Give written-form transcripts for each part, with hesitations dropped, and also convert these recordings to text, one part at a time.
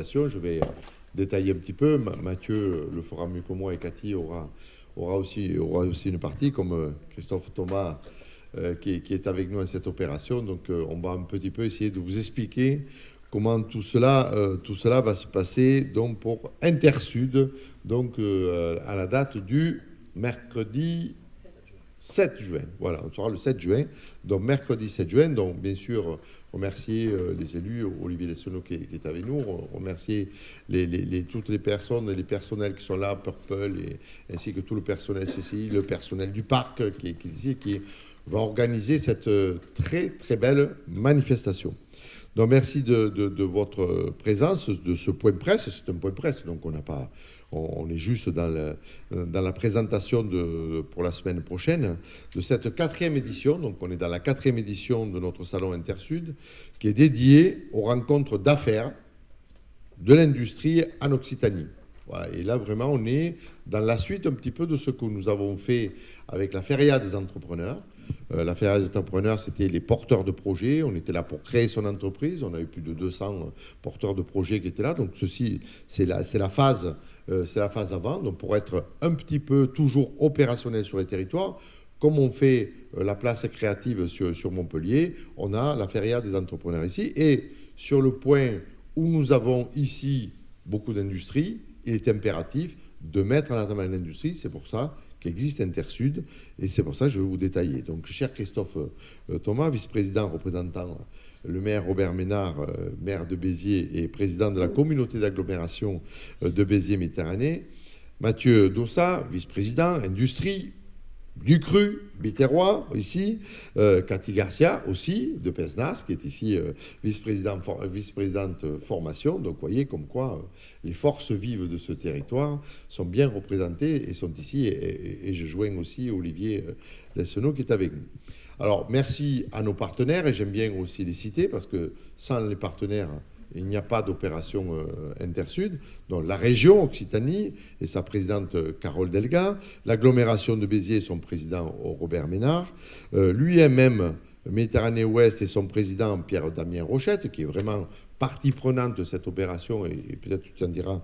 félicitations. Je vais détailler un petit peu. Mathieu le fera mieux que moi et Cathy aura aussi une partie, comme Christophe Thomas qui est avec nous à cette opération. Donc on va un petit peu essayer de vous expliquer comment tout cela va se passer donc, pour Intersud, donc, à la date du mercredi 7 juin. Voilà, on sera le 7 juin, donc mercredi 7 juin. Donc, bien sûr, remercier les élus, Olivier Lessonneau qui est avec nous, remercier toutes les personnes, les personnels qui sont là, Purple, ainsi que tout le personnel CCI, le personnel du parc qui est ici, qui va organiser cette très, très belle manifestation. Donc, merci de votre présence, de ce point de presse. C'est un point de presse, donc on est juste dans la présentation pour la semaine prochaine de cette 4e édition. Donc, on est dans la 4e édition de notre salon Intersud, qui est dédié aux rencontres d'affaires de l'industrie en Occitanie. Voilà. Et là, vraiment, on est dans la suite un petit peu de ce que nous avons fait avec la Feria des entrepreneurs. La Feria des entrepreneurs, c'était les porteurs de projets. On était là pour créer son entreprise. On a eu plus de 200 porteurs de projets qui étaient là. Donc, ceci, c'est la phase avant. Donc, pour être un petit peu toujours opérationnel sur les territoires, comme on fait la place créative sur Montpellier, on a la Feria des entrepreneurs ici. Et sur le point où nous avons ici beaucoup d'industries, il est impératif de mettre en avant l'industrie. C'est pour ça qu'existe Intersud, et c'est pour ça que je vais vous détailler. Donc, cher Christophe Thomas, vice-président représentant le maire Robert Ménard, maire de Béziers et président de la communauté d'agglomération de Béziers-Méditerranée, Mathieu Dossa, vice-président industrie, du cru, Biterrois, ici, Cathy Garcia aussi, de Pesnas, qui est ici vice-présidente formation. Donc, vous voyez comme quoi les forces vives de ce territoire sont bien représentées et sont ici. Et je joins aussi Olivier Lessonneau qui est avec nous. Alors, merci à nos partenaires, et j'aime bien aussi les citer, parce que sans les partenaires, il n'y a pas d'opération Intersud. Donc la région Occitanie et sa présidente Carole Delga, l'agglomération de Béziers et son président Robert Ménard, l'UMM Méditerranée Ouest et son président Pierre-Damien Rochette, qui est vraiment partie prenante de cette opération, et peut-être tu en diras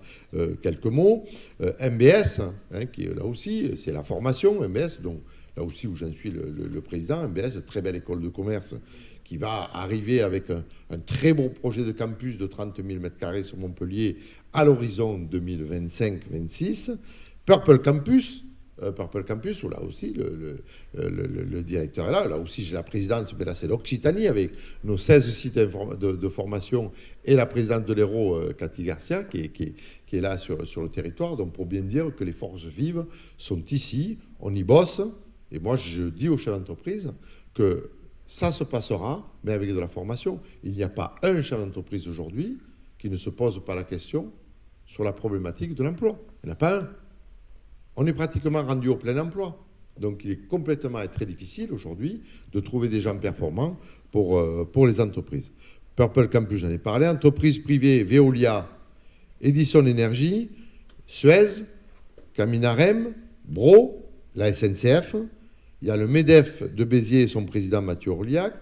quelques mots. MBS, qui est là aussi, c'est la formation, MBS, donc là aussi où j'en suis le président. MBS, très belle école de commerce, qui va arriver avec un très beau projet de campus de 30 000 m² sur Montpellier à l'horizon 2025-26. Purple Campus, où là aussi le directeur est là. Là aussi, j'ai la présidence, mais là c'est l'Occitanie avec nos 16 sites de formation et la présidente de l'Hérault, Cathy Garcia, qui est là sur le territoire. Donc pour bien dire que les forces vives sont ici, on y bosse. Et moi, je dis aux chefs d'entreprise que ça se passera, mais avec de la formation. Il n'y a pas un chef d'entreprise aujourd'hui qui ne se pose pas la question sur la problématique de l'emploi. Il n'y en a pas un. On est pratiquement rendu au plein emploi. Donc, il est complètement et très difficile aujourd'hui de trouver des gens performants pour les entreprises. Purple Campus, j'en ai parlé. Entreprises privées, Veolia, Edison Energy, Suez, Caminarem, Bro, la SNCF. Il y a le MEDEF de Béziers et son président Mathieu Orliac,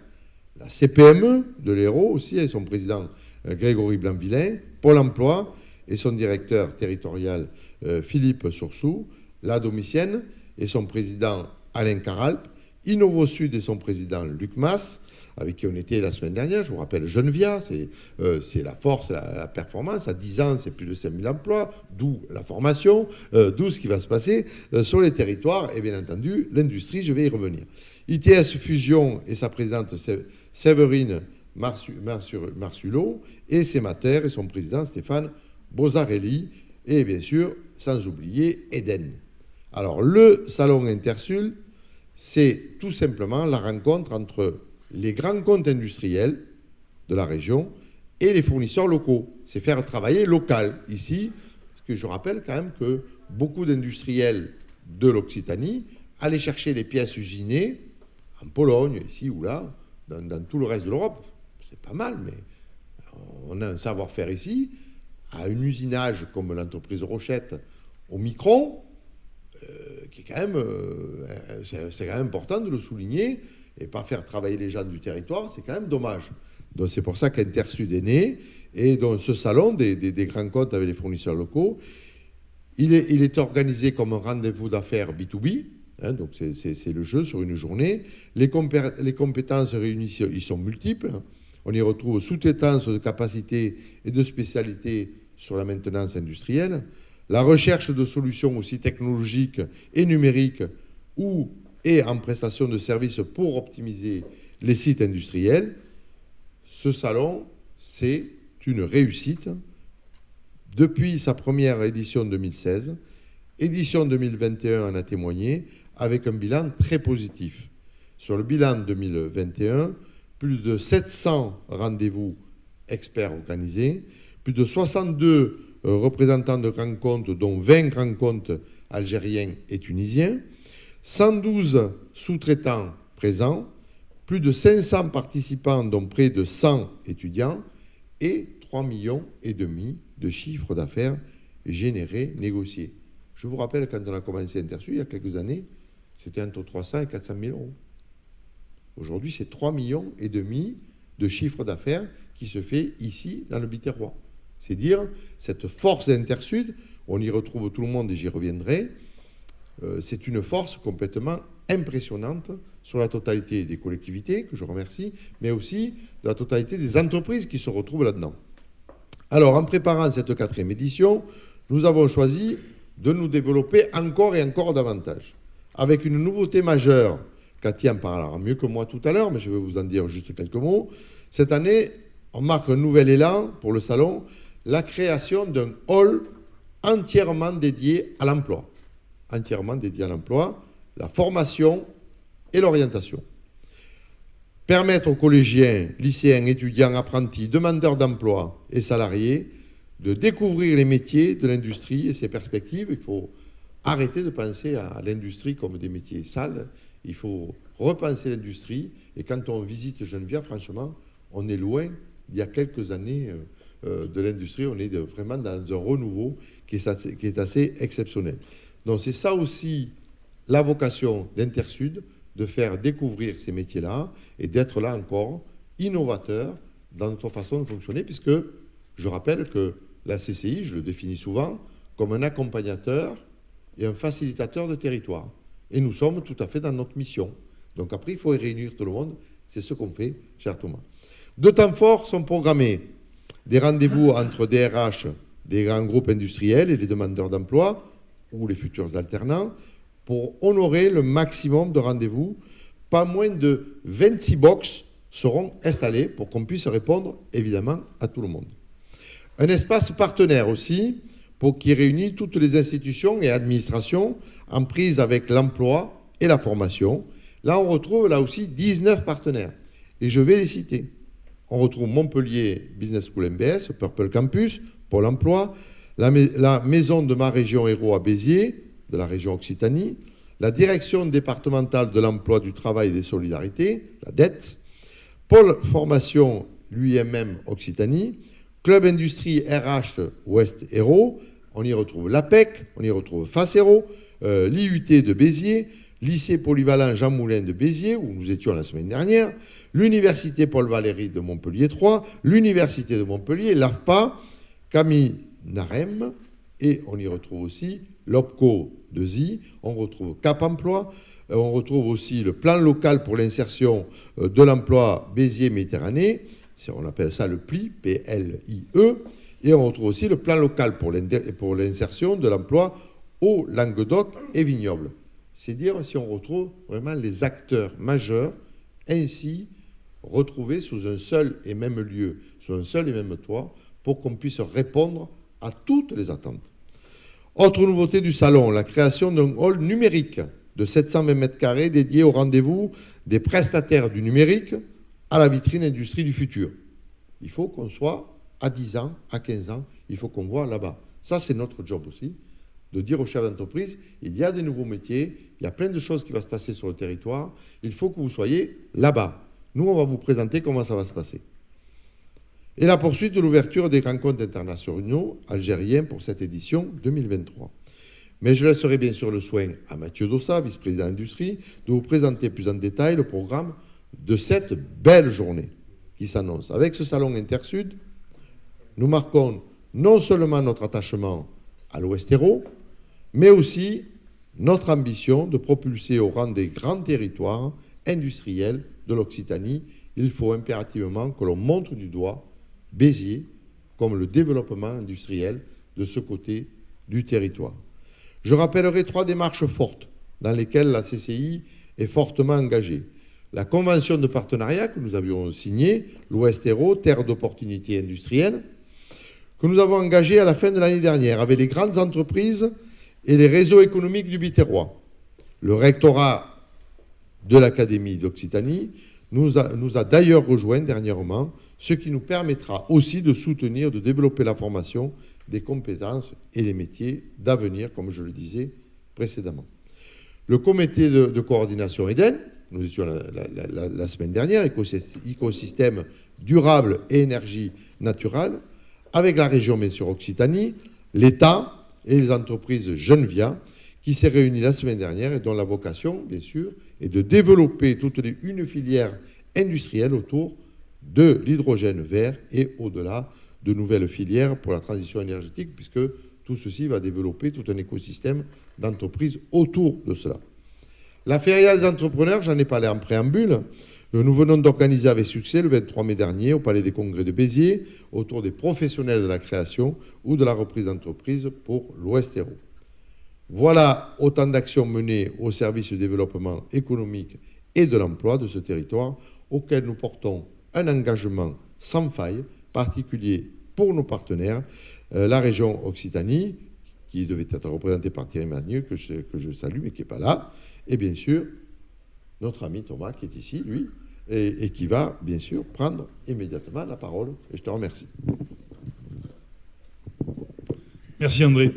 la CPME de l'Hérault aussi et son président Grégory Blanc-Villain, Pôle emploi et son directeur territorial Philippe Soursou, la Domicienne et son président Alain Caralp, Innovo Sud et son président Luc Mas, avec qui on était la semaine dernière. Je vous rappelle, Genevia, c'est la force, la performance. À 10 ans, c'est plus de 5 000 emplois, d'où la formation, d'où ce qui va se passer sur les territoires. Et bien entendu, l'industrie, je vais y revenir. ITS Fusion et sa présidente Séverine Marsulot, et Sémater et son président Stéphane Bozzarelli, et bien sûr, sans oublier Eden. Alors, le salon Intersud, c'est tout simplement la rencontre entre les grands comptes industriels de la région et les fournisseurs locaux. C'est faire travailler local ici, parce que je rappelle quand même que beaucoup d'industriels de l'Occitanie allaient chercher les pièces usinées en Pologne, ici ou là, dans tout le reste de l'Europe. C'est pas mal, mais on a un savoir-faire ici, à un usinage comme l'entreprise Rochette au Micron, qui est quand même, c'est quand même important de le souligner. et pas faire travailler les gens du territoire, c'est quand même dommage. Donc c'est pour ça qu'Intersud est né, et donc ce salon des grands comptes avec les fournisseurs locaux, il est organisé comme un rendez-vous d'affaires B2B, hein, donc c'est le jeu sur une journée. Les compétences réunies, ils sont multiples. On y retrouve sous-traitance de capacités et de spécialités sur la maintenance industrielle, la recherche de solutions aussi technologiques et numériques et en prestation de services pour optimiser les sites industriels. Ce salon, c'est une réussite. Depuis sa première édition 2016, édition 2021 en a témoigné, avec un bilan très positif. Sur le bilan 2021, plus de 700 rendez-vous experts organisés, plus de 62 représentants de grands comptes, dont 20 grands comptes algériens et tunisiens, 112 sous-traitants présents, plus de 500 participants, dont près de 100 étudiants, et 3,5 millions de chiffre d'affaires générés, négociés. Je vous rappelle, quand on a commencé Intersud, il y a quelques années, c'était entre 300 et 400 000 euros. Aujourd'hui, c'est 3,5 millions de chiffre d'affaires qui se fait ici, dans le Biterrois. C'est dire, cette force d'Intersud, on y retrouve tout le monde et j'y reviendrai, c'est une force complètement impressionnante sur la totalité des collectivités, que je remercie, mais aussi de la totalité des entreprises qui se retrouvent là-dedans. Alors, en préparant cette 4e édition, nous avons choisi de nous développer encore et encore davantage, avec une nouveauté majeure. Cathy en parlera mieux que moi tout à l'heure, mais je vais vous en dire juste quelques mots. Cette année, on marque un nouvel élan pour le salon, la création d'un hall entièrement dédié à l'emploi. Entièrement dédié à l'emploi, la formation et l'orientation. Permettre aux collégiens, lycéens, étudiants, apprentis, demandeurs d'emploi et salariés de découvrir les métiers de l'industrie et ses perspectives. Il faut arrêter de penser à l'industrie comme des métiers sales. Il faut repenser l'industrie. Et quand on visite Geneviève, franchement, on est loin d'il y a quelques années de l'industrie. On est vraiment dans un renouveau qui est assez exceptionnel. Donc c'est ça aussi la vocation d'Intersud, de faire découvrir ces métiers-là et d'être là encore innovateur dans notre façon de fonctionner, puisque je rappelle que la CCI, je le définis souvent, comme un accompagnateur et un facilitateur de territoire. Et nous sommes tout à fait dans notre mission. Donc après, il faut réunir tout le monde. C'est ce qu'on fait, cher Thomas. 2 temps forts sont programmés. Des rendez-vous entre DRH, des grands groupes industriels et les demandeurs d'emploi, ou les futurs alternants, pour honorer le maximum de rendez-vous. Pas moins de 26 box seront installés pour qu'on puisse répondre, évidemment, à tout le monde. Un espace partenaire aussi, pour qui réunit toutes les institutions et administrations en prise avec l'emploi et la formation. Là, on retrouve là aussi 19 partenaires. Et je vais les citer. On retrouve Montpellier Business School MBS, Purple Campus, Pôle emploi, la maison de ma région Hérault à Béziers, de la région Occitanie, la direction départementale de l'emploi, du travail et des solidarités, la DET, Pôle formation, l'UIMM Occitanie, Club Industrie RH Ouest Hérault, on y retrouve l'APEC, on y retrouve FAS Hérault, l'IUT de Béziers, lycée polyvalent Jean Moulin de Béziers, où nous étions la semaine dernière, l'université Paul Valéry de Montpellier 3, l'université de Montpellier, l'AFPA, Camille Narem, et on y retrouve aussi l'OPCO de ZI, on retrouve Cap Emploi, on retrouve aussi le plan local pour l'insertion de l'emploi Béziers-Méditerranée, on appelle ça le PLIE, P-L-I-E, et on retrouve aussi le plan local pour l'insertion de l'emploi au Languedoc et Vignoble. C'est dire si on retrouve vraiment les acteurs majeurs ainsi retrouvés sous un seul et même lieu, sous un seul et même toit, pour qu'on puisse répondre à toutes les attentes. Autre nouveauté du salon, la création d'un hall numérique de 720 m² dédié au rendez-vous des prestataires du numérique à la vitrine industrie du futur. Il faut qu'on soit à 10 ans, à 15 ans, il faut qu'on voit là-bas. Ça, c'est notre job aussi, de dire aux chefs d'entreprise, il y a des nouveaux métiers, il y a plein de choses qui vont se passer sur le territoire, il faut que vous soyez là-bas. Nous, on va vous présenter comment ça va se passer. Et la poursuite de l'ouverture des rencontres internationaux algériens pour cette édition 2023. Mais je laisserai bien sûr le soin à Mathieu Dossat, vice-président industrie, de vous présenter plus en détail le programme de cette belle journée qui s'annonce. Avec ce salon Intersud, nous marquons non seulement notre attachement à l'Ouest Hérault, mais aussi notre ambition de propulser au rang des grands territoires industriels de l'Occitanie. Il faut impérativement que l'on montre du doigt Béziers comme le développement industriel de ce côté du territoire. Je rappellerai 3 démarches fortes dans lesquelles la CCI est fortement engagée. La convention de partenariat que nous avions signée, l'Ouest Hérault, terre d'opportunités industrielles, que nous avons engagée à la fin de l'année dernière avec les grandes entreprises et les réseaux économiques du Biterrois. Le rectorat de l'Académie d'Occitanie nous a d'ailleurs rejoint dernièrement, ce qui nous permettra aussi de soutenir, de développer la formation des compétences et les métiers d'avenir, comme je le disais précédemment. Le comité de coordination EDEN, nous étions la semaine dernière, écosystème durable et énergie naturelle, avec la région, bien sûr, Occitanie, l'État et les entreprises Genevia, qui s'est réunie la semaine dernière et dont la vocation, bien sûr, est de développer une filière industrielle autour de l'hydrogène vert et au-delà de nouvelles filières pour la transition énergétique, puisque tout ceci va développer tout un écosystème d'entreprises autour de cela. La Feria des entrepreneurs, j'en ai parlé en préambule, nous venons d'organiser avec succès le 23 mai dernier au Palais des Congrès de Béziers autour des professionnels de la création ou de la reprise d'entreprise pour l'Ouest Hérault. Voilà autant d'actions menées au service du développement économique et de l'emploi de ce territoire auquel nous portons un engagement sans faille, particulier pour nos partenaires, la région Occitanie, qui devait être représentée par Thierry Magneux, que je salue, mais qui n'est pas là, et bien sûr, notre ami Thomas, qui est ici, lui, et qui va, bien sûr, prendre immédiatement la parole. Et je te remercie. Merci André.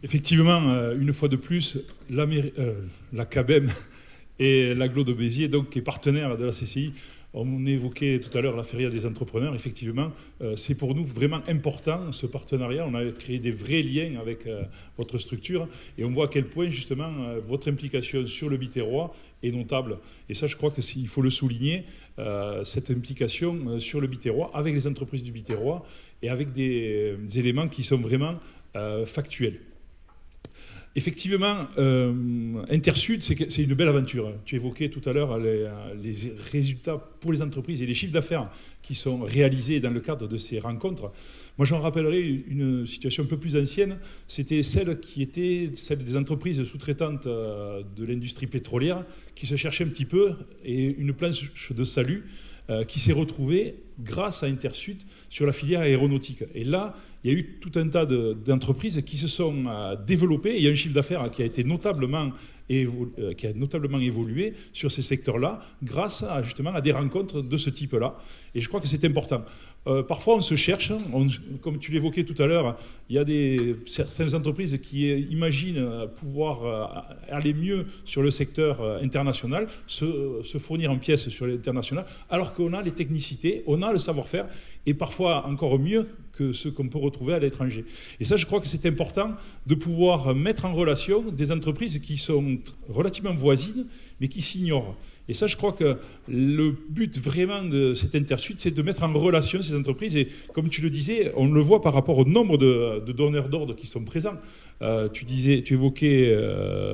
Effectivement, une fois de plus, la CABEM et l'Agglo de Béziers, donc, qui est partenaire de la CCI, on évoquait tout à l'heure la Feria des entrepreneurs. Effectivement, c'est pour nous vraiment important ce partenariat. On a créé des vrais liens avec votre structure et on voit à quel point justement votre implication sur le Biterrois est notable. Et ça, je crois qu'il faut le souligner, cette implication sur le Biterrois avec les entreprises du Biterrois et avec des éléments qui sont vraiment factuels. Effectivement, Intersud, c'est une belle aventure. Tu évoquais tout à l'heure les résultats pour les entreprises et les chiffres d'affaires qui sont réalisés dans le cadre de ces rencontres. Moi, j'en rappellerai une situation un peu plus ancienne. C'était celle des entreprises sous-traitantes de l'industrie pétrolière qui se cherchaient un petit peu et une planche de salut qui s'est retrouvée grâce à Intersud sur la filière aéronautique. Et là, il y a eu tout un tas d'entreprises qui se sont développées. Il y a un chiffre d'affaires qui a notablement évolué sur ces secteurs-là grâce justement à des rencontres de ce type-là. Et je crois que c'est important. Parfois, on se cherche. Comme tu l'évoquais tout à l'heure, il y a certaines entreprises qui imaginent pouvoir aller mieux sur le secteur international, se fournir en pièces sur l'international, alors qu'on a les technicités, on a le savoir-faire, et parfois encore mieux que ce qu'on peut retrouver à l'étranger. Et ça, je crois que c'est important de pouvoir mettre en relation des entreprises qui sont relativement voisines, mais qui s'ignorent. Et ça, je crois que le but vraiment de cet Intersud, c'est de mettre en relation ces entreprises. Et comme tu le disais, on le voit par rapport au nombre de donneurs d'ordre qui sont présents. Tu évoquais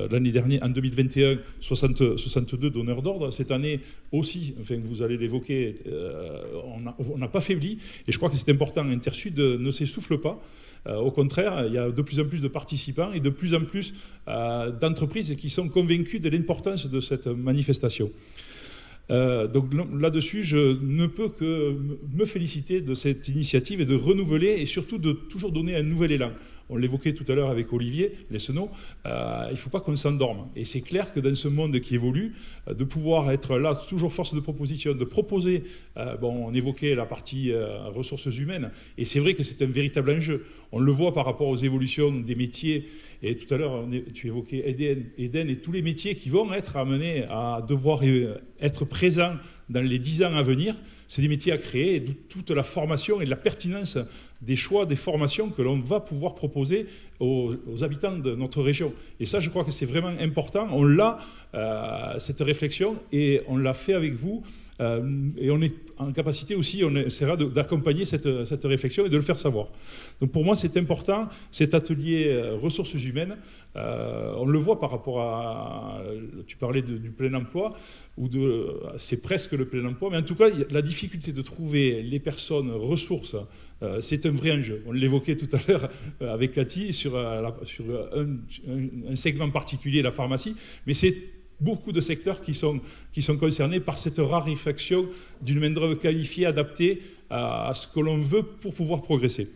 l'année dernière, en 2021, 62 donneurs d'ordre. Cette année aussi, enfin, vous allez l'évoquer, on n'a pas faibli. Et je crois que c'est important. Intersud ne s'essouffle pas. Au contraire, il y a de plus en plus de participants et de plus en plus d'entreprises qui sont convaincues de l'importance de cette manifestation. Donc là-dessus, je ne peux que me féliciter de cette initiative et de renouveler et surtout de toujours donner un nouvel élan. On l'évoquait tout à l'heure avec Olivier Lessenot, il ne faut pas qu'on s'endorme. Et c'est clair que dans ce monde qui évolue, de pouvoir être là, toujours force de proposition, de proposer, on évoquait la partie ressources humaines, et c'est vrai que c'est un véritable enjeu. On le voit par rapport aux évolutions des métiers, et tout à l'heure, tu évoquais Eden et tous les métiers qui vont être amenés à devoir être présents dans les 10 ans à venir, c'est des métiers à créer, et toute la formation et la pertinence des choix, des formations que l'on va pouvoir proposer aux habitants de notre région. Et ça, je crois que c'est vraiment important. On l'a, cette réflexion, et on l'a fait avec vous. Et on est en capacité aussi, on essaiera d'accompagner cette réflexion et de le faire savoir. Donc pour moi, c'est important, cet atelier ressources humaines. On le voit par rapport à, tu parlais du plein emploi, c'est presque le plein emploi, mais en tout cas, la difficulté de trouver les personnes ressources, c'est un vrai enjeu. On l'évoquait tout à l'heure avec Cathy sur un segment particulier, la pharmacie, mais c'est beaucoup de secteurs qui sont concernés par cette raréfaction d'une main-d'œuvre qualifiée, adaptée à ce que l'on veut pour pouvoir progresser.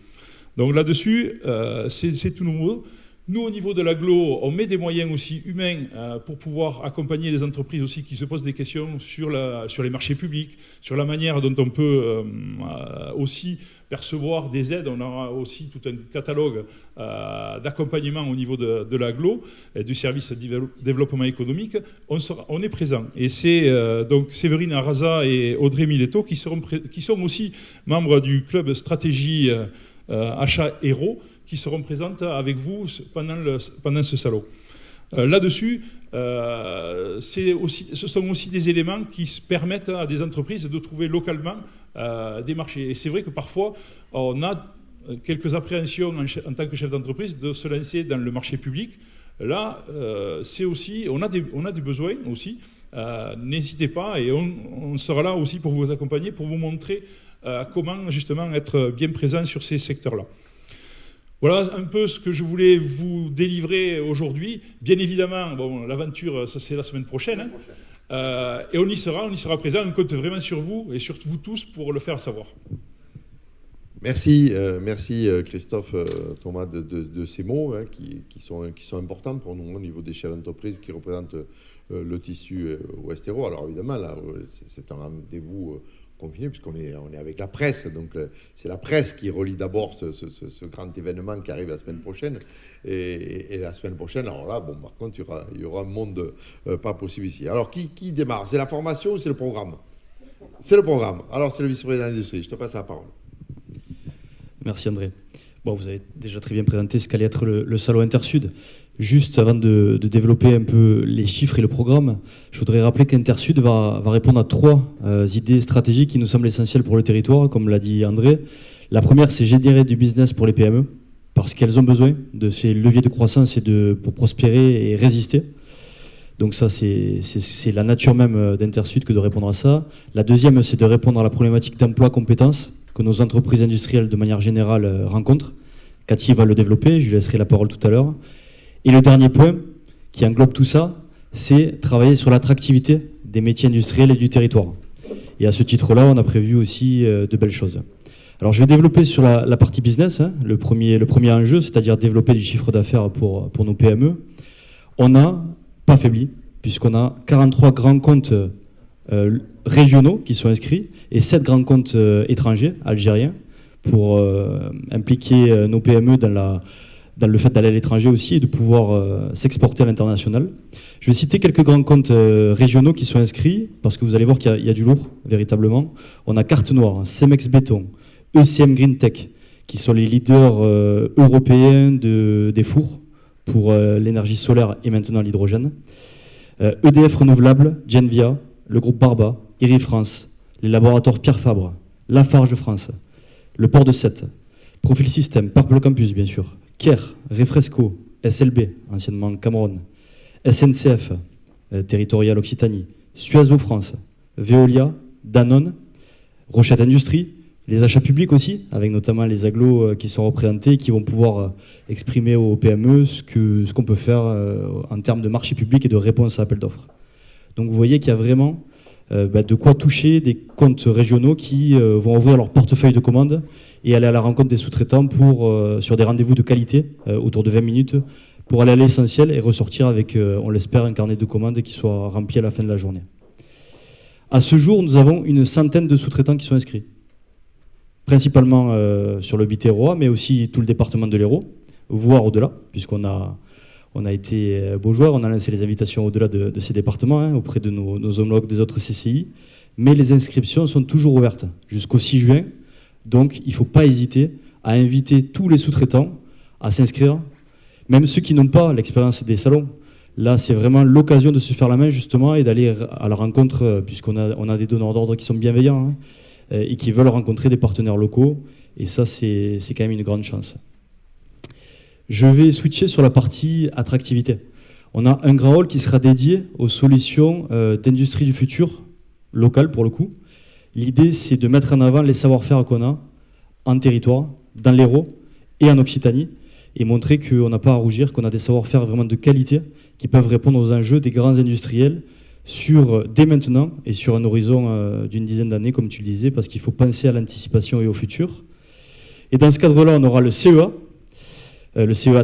Donc là-dessus, c'est tout nouveau. Nous, au niveau de l'agglo, on met des moyens aussi humains pour pouvoir accompagner les entreprises aussi qui se posent des questions sur les marchés publics, sur la manière dont on peut aussi percevoir des aides. On aura aussi tout un catalogue d'accompagnement au niveau de l'agglo, du service développement économique. On est présent. Et c'est donc Séverine Arraza et Audrey Miletto qui sont aussi membres du club stratégie achat héros, qui seront présentes avec vous pendant ce salon. Là-dessus, ce sont aussi des éléments qui permettent à des entreprises de trouver localement des marchés. Et c'est vrai que parfois, on a quelques appréhensions en tant que chef d'entreprise de se lancer dans le marché public. Là, on a des besoins aussi. N'hésitez pas, et on sera là aussi pour vous accompagner, pour vous montrer comment justement être bien présent sur ces secteurs-là. Voilà un peu ce que je voulais vous délivrer aujourd'hui. Bien évidemment, l'aventure, ça c'est la semaine prochaine. Et on y sera présent. On compte vraiment sur vous et sur vous tous pour le faire savoir. Merci Christophe, Thomas, de ces mots qui sont importants pour nous au niveau des chefs d'entreprise qui représentent le tissu Ouest-Hérault. Alors évidemment, là, c'est un rendez-vous confiné puisqu'on est avec la presse. Donc c'est la presse qui relie d'abord ce grand événement qui arrive la semaine prochaine. Et la semaine prochaine, alors là, par contre, il y aura un monde pas possible ici. Alors qui démarre? C'est la formation ou c'est le programme? C'est le programme. Alors c'est le vice-président d'industrie. Je te passe la parole. Merci André. Vous avez déjà très bien présenté ce qu'allait être le salon Intersud. Juste avant de développer un peu les chiffres et le programme, je voudrais rappeler qu'Intersud va répondre à 3 idées stratégiques qui nous semblent essentielles pour le territoire, comme l'a dit André. La première, c'est générer du business pour les PME, parce qu'elles ont besoin de ces leviers de croissance pour prospérer et résister. Donc ça, c'est la nature même d'Intersud que de répondre à ça. La deuxième, c'est de répondre à la problématique d'emploi-compétences que nos entreprises industrielles, de manière générale, rencontrent. Cathy va le développer, je lui laisserai la parole tout à l'heure. Et le dernier point, qui englobe tout ça, c'est travailler sur l'attractivité des métiers industriels et du territoire. Et à ce titre-là, on a prévu aussi de belles choses. Alors je vais développer sur la partie business, le premier enjeu, c'est-à-dire développer du chiffre d'affaires pour nos PME. On n'a pas faibli, puisqu'on a 43 grands comptes régionaux qui sont inscrits et 7 grands comptes étrangers, algériens, pour impliquer nos PME dans le fait d'aller à l'étranger aussi et de pouvoir s'exporter à l'international. Je vais citer quelques grands comptes régionaux qui sont inscrits, parce que vous allez voir qu'il y a du lourd, véritablement. On a Carte Noire, Cemex Béton, ECM Green Tech, qui sont les leaders européens des fours pour l'énergie solaire et maintenant l'hydrogène. EDF Renouvelable, Genvia, le groupe Barba, IRI France, les laboratoires Pierre Fabre, Lafarge France, le port de Sète, Profil System, Purple Campus bien sûr, Caire, Refresco, SLB, anciennement Cameroun, SNCF, Territorial Occitanie, Suazo France, Veolia, Danone, Rochette Industrie, les achats publics aussi, avec notamment les agglos qui sont représentés et qui vont pouvoir exprimer aux PME ce qu'on peut faire en termes de marché public et de réponse à appel d'offres. Donc vous voyez qu'il y a vraiment de quoi toucher des comptes régionaux qui vont ouvrir leur portefeuille de commandes et aller à la rencontre des sous-traitants sur des rendez-vous de qualité autour de 20 minutes pour aller à l'essentiel et ressortir avec, on l'espère, un carnet de commandes qui soit rempli à la fin de la journée. À ce jour, nous avons une centaine de sous-traitants qui sont inscrits, principalement sur le Biterrois, mais aussi tout le département de l'Hérault, voire au-delà, puisqu'on a été beaux joueurs, on a lancé les invitations au-delà de ces départements, auprès de nos homologues des autres CCI, mais les inscriptions sont toujours ouvertes jusqu'au 6 juin. Donc, il ne faut pas hésiter à inviter tous les sous-traitants à s'inscrire, même ceux qui n'ont pas l'expérience des salons. Là, c'est vraiment l'occasion de se faire la main, justement, et d'aller à la rencontre, puisqu'on a des donneurs d'ordre qui sont bienveillants et qui veulent rencontrer des partenaires locaux. Et ça, c'est quand même une grande chance. Je vais switcher sur la partie attractivité. On a un grand hall qui sera dédié aux solutions d'industrie du futur, locales pour le coup. L'idée, c'est de mettre en avant les savoir-faire qu'on a en territoire, dans l'Hérault et en Occitanie, et montrer qu'on n'a pas à rougir, qu'on a des savoir-faire vraiment de qualité qui peuvent répondre aux enjeux des grands industriels dès maintenant et sur un horizon d'une dizaine d'années, comme tu le disais, parce qu'il faut penser à l'anticipation et au futur. Et dans ce cadre-là, on aura le CEA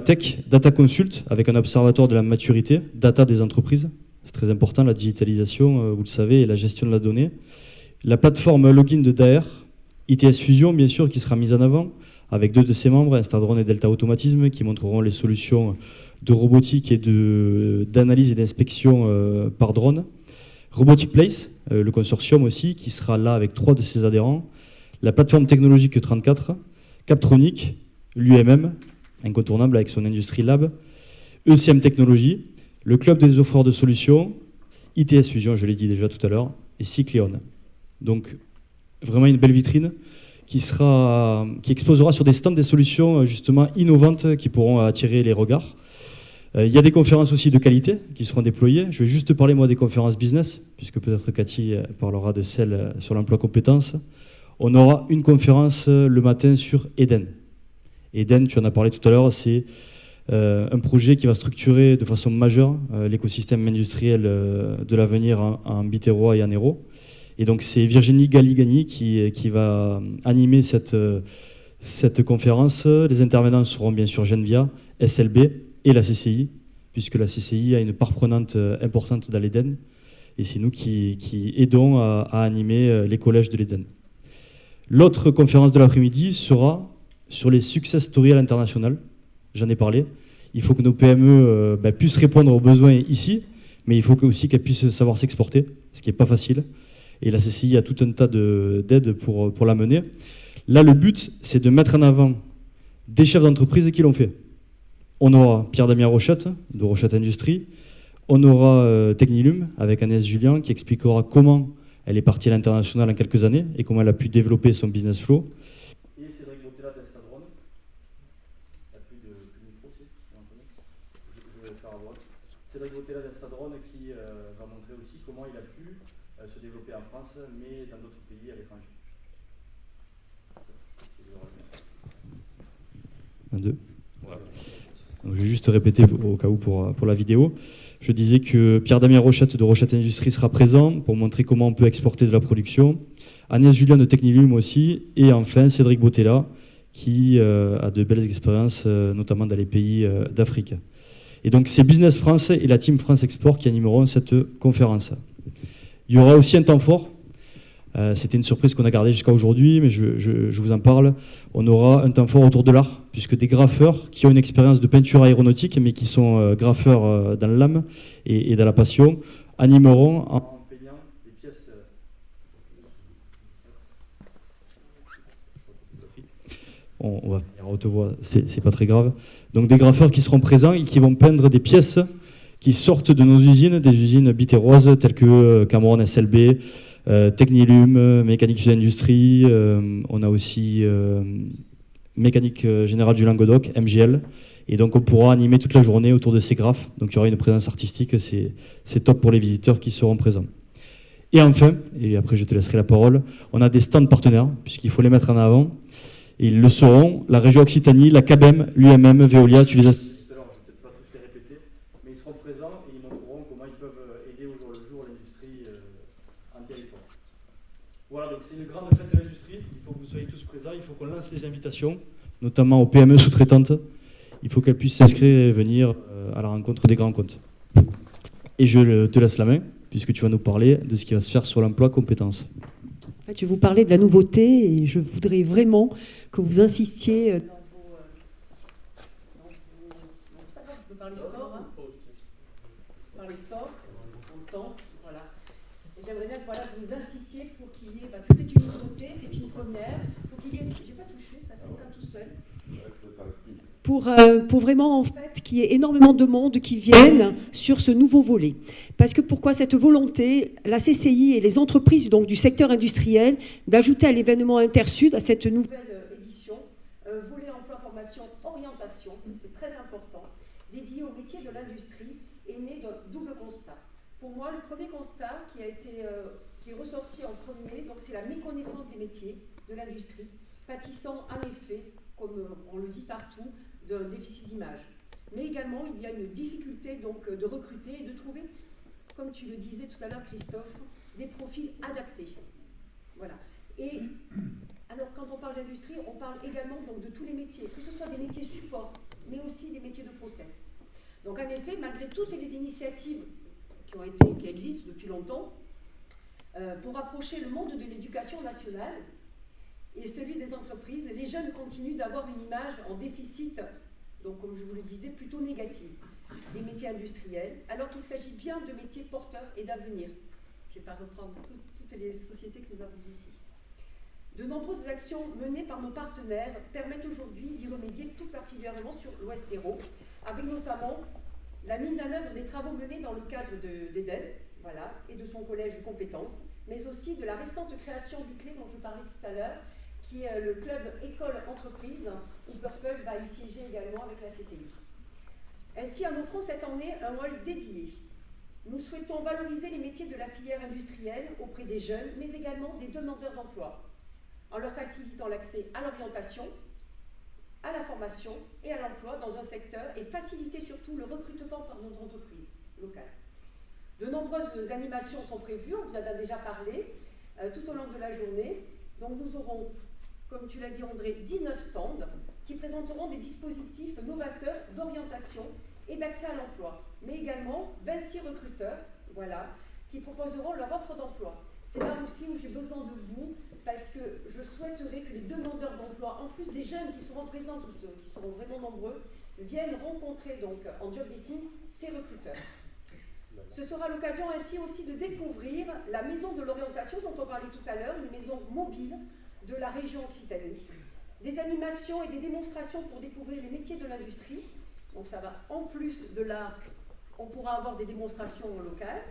Tech, Data Consult, avec un observatoire de la maturité, data des entreprises. C'est très important, la digitalisation, vous le savez, et la gestion de la donnée. La plateforme login de Daher, ITS Fusion, bien sûr, qui sera mise en avant, avec 2 de ses membres, Instadrone et Delta Automatisme, qui montreront les solutions de robotique et d'analyse et d'inspection par drone. Robotic Place, le consortium aussi, qui sera là avec 3 de ses adhérents. La plateforme technologique 34, Captronic, l'UMM, incontournable avec son Industry Lab, ECM Technologies, le Club des offreurs de solutions, ITS Fusion, je l'ai dit déjà tout à l'heure, et Cycleon. Donc, vraiment une belle vitrine qui exposera sur des stands des solutions justement innovantes qui pourront attirer les regards. Il y a des conférences aussi de qualité qui seront déployées. Je vais juste parler moi des conférences business, puisque peut-être Cathy parlera de celle sur l'emploi compétences. On aura une conférence le matin sur Eden. Eden, tu en as parlé tout à l'heure, c'est un projet qui va structurer de façon majeure l'écosystème industriel de l'avenir en Biterrois et en Hérault. Et donc c'est Virginie Galigani qui va animer cette conférence. Les intervenants seront bien sûr Genvia, SLB et la CCI, puisque la CCI a une part prenante importante dans l'Eden. Et c'est nous qui aidons à animer les collèges de l'Eden. L'autre conférence de l'après-midi sera sur les success stories à l'international. J'en ai parlé. Il faut que nos PME puissent répondre aux besoins ici, mais il faut aussi qu'elles puissent savoir s'exporter, ce qui n'est pas facile. Et la CCI a tout un tas d'aides pour la mener. Là, le but, c'est de mettre en avant des chefs d'entreprise qui l'ont fait. On aura Pierre-Damien Rochette, de Rochette Industrie. On aura Technilum, avec Agnès Julien, qui expliquera comment elle est partie à l'international en quelques années et comment elle a pu développer son business flow. Et Cédric Bottella d'Instadrone. Il n'y a plus de micro, je vais faire à droite. Cédric Bottella d'Instadrone qui va montrer aussi comment il a pu se développer en France, mais dans d'autres pays à l'étranger. 1, 2. Voilà. Donc, je vais juste répéter au cas où pour la vidéo. Je disais que Pierre-Damien Rochette de Rochette Industrie sera présent pour montrer comment on peut exporter de la production. Agnès Julien de Technilum aussi. Et enfin Cédric Bottella qui a de belles expériences, notamment dans les pays d'Afrique. Et donc c'est Business France et la Team France Export qui animeront cette conférence. Il y aura aussi un temps fort. C'était une surprise qu'on a gardée jusqu'à aujourd'hui, mais je vous en parle. On aura un temps fort autour de l'art, puisque des graffeurs qui ont une expérience de peinture aéronautique, mais qui sont graffeurs dans l'âme et dans la passion, animeront en peignant des pièces. On va faire à haute voix, c'est pas très grave. Donc des graffeurs qui seront présents et qui vont peindre des pièces qui sortent de nos usines, des usines biterroises telles que Cameron SLB, Technilum, Mécanique Sud Industrie, on a aussi Mécanique Générale du Languedoc, MGL, et donc on pourra animer toute la journée autour de ces graphes, donc il y aura une présence artistique, c'est top pour les visiteurs qui seront présents. Et enfin, et après je te laisserai la parole, on a des stands partenaires, puisqu'il faut les mettre en avant, et ils le seront, la région Occitanie, la CABEM, l'UMM, Veolia, tu les as... Voilà, donc c'est une grande fête de l'industrie, il faut que vous soyez tous présents, il faut qu'on lance les invitations, notamment aux PME sous-traitantes. Il faut qu'elles puissent s'inscrire et venir à la rencontre des grands comptes. Et je te laisse la main, puisque tu vas nous parler de ce qui va se faire sur l'emploi compétences. En fait, je vais vous parler de la nouveauté et je voudrais vraiment que vous insistiez dans vos... Non, c'est pas grave, je peux parler fort, hein. Parler fort, on entend, voilà. Et j'aimerais bien que vous insistiez pour qu'il y ait, parce que c'est une nouveauté, c'est une première, pour qu'il y ait, j'ai pas touché, ça s'éteint tout seul. Pour vraiment en fait qu'il y ait énormément de monde qui viennent sur ce nouveau volet. Parce que pourquoi cette volonté, la CCI et les entreprises donc, du secteur industriel, d'ajouter à l'événement Intersud, à cette nouvelle édition, volet emploi, formation, orientation, c'est très important, dédié aux métiers de l'industrie, est né d'un double constat. Pour moi, le premier constat qui est ressorti en premier, donc c'est la méconnaissance des métiers de l'industrie, pâtissant en effet, comme on le dit partout, d'un déficit d'image. Mais également, il y a une difficulté donc, de recruter et de trouver, comme tu le disais tout à l'heure, Christophe, des profils adaptés. Voilà. Et alors, quand on parle d'industrie, on parle également donc, de tous les métiers, que ce soit des métiers support, mais aussi des métiers de process. Donc, en effet, malgré toutes les initiatives qui existent depuis longtemps, pour approcher le monde de l'éducation nationale, et celui des entreprises, les jeunes continuent d'avoir une image en déficit, donc comme je vous le disais, plutôt négative, des métiers industriels, alors qu'il s'agit bien de métiers porteurs et d'avenir. Je ne vais pas reprendre toutes les sociétés que nous avons ici. De nombreuses actions menées par nos partenaires permettent aujourd'hui d'y remédier tout particulièrement sur l'Ouest Hérault, avec notamment la mise en œuvre des travaux menés dans le cadre d'Eden, voilà, et de son collège de compétences, mais aussi de la récente création du CLÉ dont je parlais tout à l'heure, qui est le club école-entreprise, où Purple va y siéger également avec la CCI. Ainsi, en offrant cette année un hall dédié, nous souhaitons valoriser les métiers de la filière industrielle auprès des jeunes, mais également des demandeurs d'emploi, en leur facilitant l'accès à l'orientation, à la formation et à l'emploi dans un secteur, et faciliter surtout le recrutement par notre entreprise locale. De nombreuses animations sont prévues, on vous en a déjà parlé, tout au long de la journée. Donc nous aurons, comme tu l'as dit André, 19 stands qui présenteront des dispositifs novateurs d'orientation et d'accès à l'emploi, mais également 26 recruteurs, voilà, qui proposeront leur offre d'emploi. C'est là aussi où j'ai besoin de vous, parce que je souhaiterais que les demandeurs d'emploi, en plus des jeunes qui seront présents, qui seront vraiment nombreux, viennent rencontrer donc en job dating ces recruteurs. Ce sera l'occasion ainsi aussi de découvrir la maison de l'orientation dont on parlait tout à l'heure, une maison mobile de la région Occitanie. Des animations et des démonstrations pour découvrir les métiers de l'industrie. Donc ça va, en plus de l'art, on pourra avoir des démonstrations locales.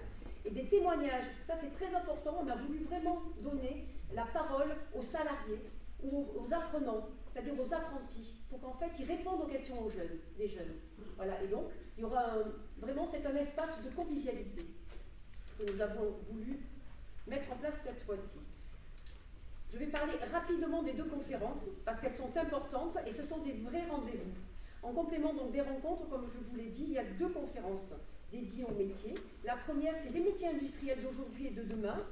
Et des témoignages, ça c'est très important, on a voulu vraiment donner la parole aux salariés ou aux apprenants, c'est-à-dire aux apprentis, pour qu'en fait ils répondent aux questions des jeunes. Voilà, et donc il y aura vraiment, c'est un espace de convivialité que nous avons voulu mettre en place cette fois-ci. Je vais parler rapidement des deux conférences parce qu'elles sont importantes et ce sont des vrais rendez-vous. En complément donc des rencontres, comme je vous l'ai dit, il y a deux conférences dédiées aux métiers. La première, c'est les métiers industriels d'aujourd'hui et de demain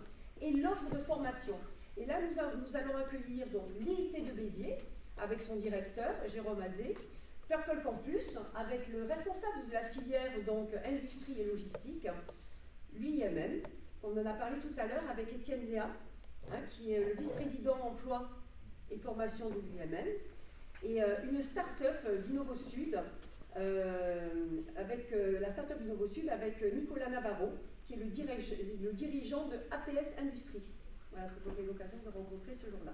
et l'offre de formation. Et là, nous allons accueillir donc l'IUT de Béziers avec son directeur, Jérôme Azé, Purple Campus avec le responsable de la filière donc industrie et logistique, l'UIMM, on en a parlé tout à l'heure avec Étienne Léa, qui est le vice-président emploi et formation de l'UIMM, et une start-up d'InnovoSud, avec la start-up d'InnovoSud avec Nicolas Navarro, qui est le dirigeant de APS Industrie, voilà, que j'aurai l'occasion de rencontrer ce jour-là.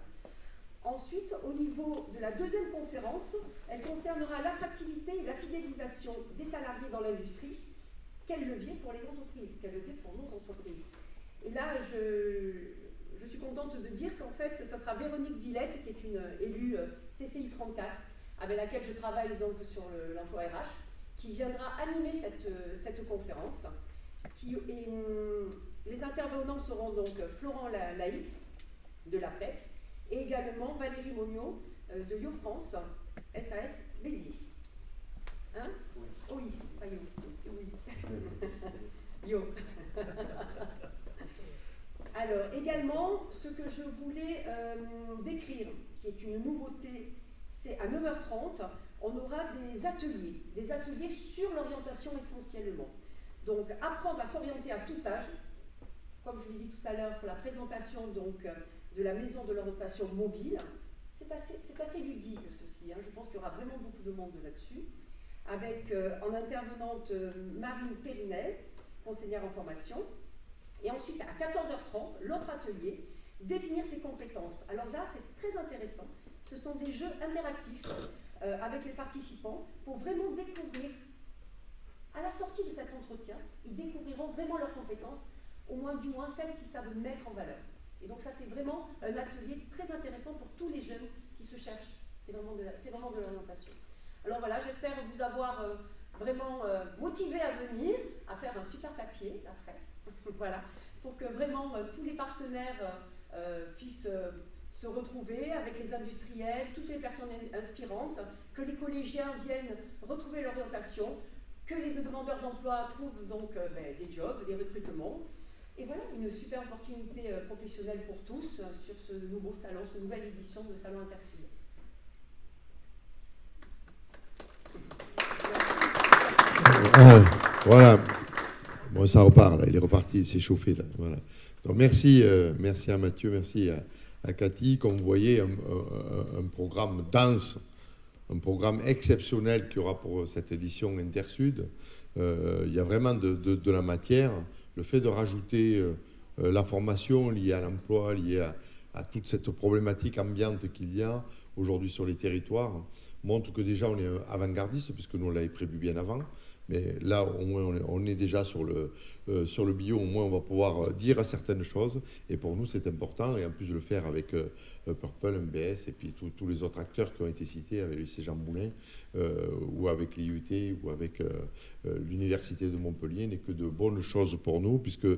Ensuite, au niveau de la deuxième conférence, elle concernera l'attractivité et la fidélisation des salariés dans l'industrie. Quel levier pour les entreprises, quel levier pour nos entreprises. Et là, je suis contente de dire qu'en fait, ça sera Véronique Villette, qui est une élue CCI 34, avec laquelle je travaille donc sur l'emploi RH, qui viendra animer cette conférence. Les intervenants seront donc Florent Laïc, de l'APEC, et également Valérie Monniot, de Yo France, SAS Béziers. Hein? Oui, pas Yo. Oui. Yo. Alors, également, ce que je voulais décrire, qui est une nouveauté, c'est à 9h30, on aura des ateliers sur l'orientation essentiellement. Donc, apprendre à s'orienter à tout âge, comme je l'ai dit tout à l'heure pour la présentation donc, de la maison de l'orientation mobile. C'est assez ludique ceci, hein. Je pense qu'il y aura vraiment beaucoup de monde là-dessus. Avec en intervenante Marine Périnel, conseillère en formation, Et ensuite, à 14h30, l'autre atelier, définir ses compétences. Alors là, c'est très intéressant. Ce sont des jeux interactifs avec les participants pour vraiment découvrir, à la sortie de cet entretien, ils découvriront vraiment leurs compétences, du moins celles qu'ils savent mettre en valeur. Et donc ça, c'est vraiment un atelier très intéressant pour tous les jeunes qui se cherchent. C'est vraiment de l'orientation. Alors voilà, j'espère vous avoir vraiment motivé à venir, à faire un super papier, la presse, voilà, pour que vraiment tous les partenaires puissent se retrouver avec les industriels, toutes les personnes inspirantes, que les collégiens viennent retrouver l'orientation, que les demandeurs d'emploi trouvent donc des jobs, des recrutements. Et voilà, une super opportunité professionnelle pour tous sur ce nouveau salon, cette nouvelle édition de Salon Intersud. Voilà. Bon, ça repart, là. Il est reparti, il s'est chauffé. Là. Voilà. Donc, merci à Mathieu, merci à Cathy. Comme vous voyez, un programme dense, un programme exceptionnel qu'il y aura pour cette édition Intersud. Il y a vraiment de la matière. Le fait de rajouter la formation liée à l'emploi, liée à toute cette problématique ambiante qu'il y a aujourd'hui sur les territoires, montre que déjà on est avant-gardiste, puisque nous on l'avait prévu bien avant. Mais là, au moins, on est déjà sur le bio, au moins on va pouvoir dire certaines choses. Et pour nous, c'est important. Et en plus de le faire avec Purple, MBS, et puis tous les autres acteurs qui ont été cités, avec le lycée Jean Moulin, ou avec l'IUT, ou avec l'Université de Montpellier, n'est que de bonnes choses pour nous, puisque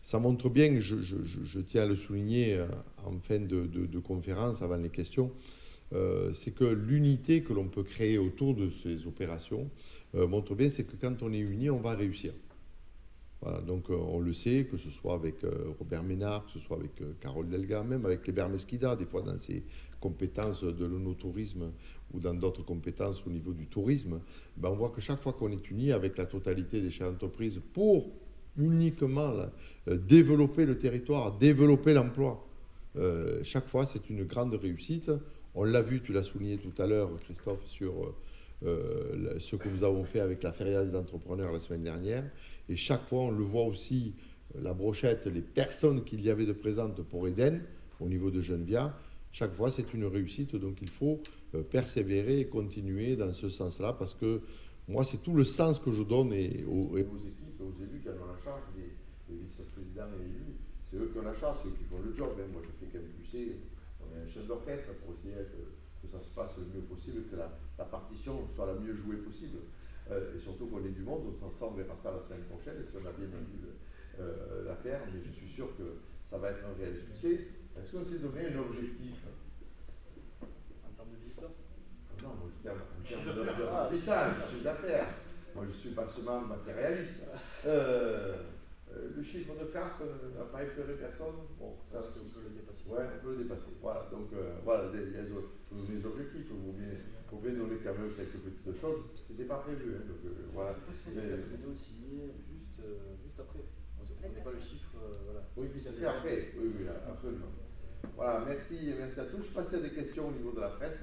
ça montre bien, je tiens à le souligner en fin de conférence, avant les questions, c'est que l'unité que l'on peut créer autour de ces opérations montre bien, c'est que quand on est unis, on va réussir. Voilà, donc on le sait, que ce soit avec Robert Ménard, que ce soit avec Carole Delga, même avec Hébert Mesquida, des fois dans ses compétences de l'onotourisme ou dans d'autres compétences au niveau du tourisme, ben on voit que chaque fois qu'on est unis avec la totalité des chefs d'entreprise pour uniquement développer le territoire, développer l'emploi, chaque fois c'est une grande réussite. On l'a vu, tu l'as souligné tout à l'heure, Christophe, sur ce que nous avons fait avec la Feria des entrepreneurs la semaine dernière. Et chaque fois, on le voit aussi, la brochette, les personnes qu'il y avait de présentes pour Eden, au niveau de Geneviève, chaque fois, c'est une réussite. Donc, il faut persévérer et continuer dans ce sens-là, parce que moi, c'est tout le sens que je donne aux équipes, aux élus qui en ont la charge, les vice-présidents et les élus. C'est eux qui ont la charge, c'est eux qui font le job. Moi, je fais qu'MQC. On est un chef d'orchestre pour essayer que ça se passe le mieux possible, que la partition soit la mieux jouée possible. Et surtout qu'on ait du monde, donc ensemble on verra ça la semaine prochaine, et si on a bien vécu l'affaire, mais je suis sûr que ça va être un réel succès. Est-ce qu'on s'est donné un objectif en termes de visiteurs? Non, moi, en termes de remplissage, chiffre d'affaires. Moi, je suis pas seulement matérialiste. Le chiffre de carte n'a pas effleuré personne. Bon, ça, on peut le dépasser. Ouais, on peut le dépasser. Voilà, donc voilà, les objectifs, il faut bien donner quand même quelques petites choses. C'était pas prévu, hein, donc voilà. Mais signé juste après. On ne connaît pas le chiffre. Voilà. Oui, puis c'était après. Oui, absolument. Voilà, merci à tous. Je passe à des questions au niveau de la presse.